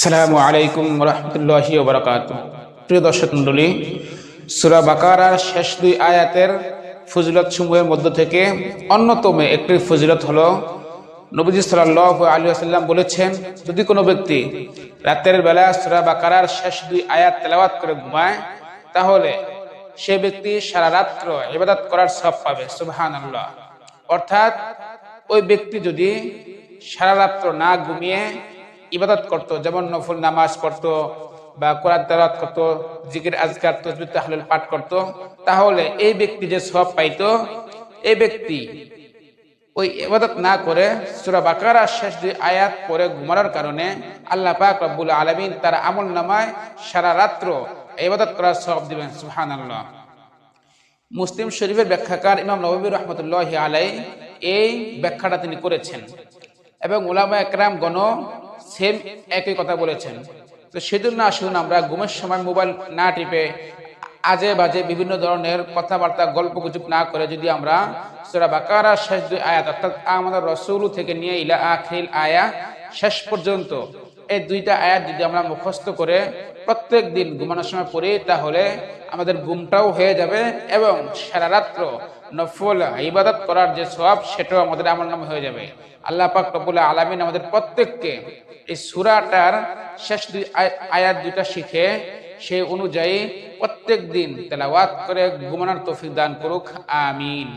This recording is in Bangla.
আসসালামু আলাইকুম রহমতুল্লাহি ওয়া বারাকাতুহু। প্রিয় দর্শক মণ্ডলী, সূরা বাকারার শেষ দুই আয়াতের ফজিলত সমূহের মধ্য থেকে অন্যতম একটি ফজিলত হলো নবীজি সাল্লাল্লাহু আলাইহি ওয়াসাল্লাম বলেছেন, যদি কোনো ব্যক্তি রাতের বেলা সূরা বাকারার শেষ দুই আয়াত তেলাওয়াত করে ঘুমায়, তাহলে সে ব্যক্তি সারা রাত্র ইবাদত করার সওয়াব পাবে। সুবহানাল্লাহ। অর্থাৎ ওই ব্যক্তি যদি সারা রাত্র না ঘুমিয়ে ইবাদত করত, যেমন নফল নামাজ পড়তো বা কোরআন তেলাওয়াত করত, জিকির আজকার তাসবিহ তাহলিল পাঠ করত, তাহলে এই ব্যক্তি যে সওয়াব পাইতো, এই ব্যক্তি ওই ইবাদত না করে সূরা বাকারার শেষ দুই আয়াত পড়ে ঘুমানোর কারণে আল্লাহ পাক রব্বুল আলামিন তার আমলনামায় সারা রাত্র ইবাদত করার সওয়াব দিবেন। সুবহানাল্লাহ। মুসলিম শরীফের ব্যাখ্যাকার ইমাম নববী রাহমাতুল্লাহি আলাইহি এই ব্যাখ্যাটা তিনি করেছেন এবং উলামা একরাম গণ সেম একই কথা বলেছেন। তো সেজন্য আসুন আমরা ঘুমের সময় মোবাইল না টিপে আজে বাজে বিভিন্ন ধরনের কথাবার্তা গল্পগুজব না করে যদি আমরা সূরা বাকারার শেষ দুই আয়াত অর্থাৎ আমাদের রাসূল থেকে নিয়ে ইলা আখিরিল আয়া শেষ পর্যন্ত এই দুইটা আয়াত যদি আমরা মুখস্থ করে প্রত্যেক দিন ঘুমানোর সময় পড়ি, তাহলে আমাদের ঘুমটাও হয়ে যাবে এবং সারা রাত্র নফল ইবাদত করার যে সওয়াব সেটাও আমাদের আমলনামায় হয়ে যাবে। আল্লাহ পাক রব্বুল আলামিন আমাদের প্রত্যেককে এই সূরাটার শেষ দুই আয়াত দুইটা শিখে সেই অনুযায়ী প্রত্যেক দিন তেলাওয়াত করে ঘুমানোর তৌফিক দান করুক। আমিন।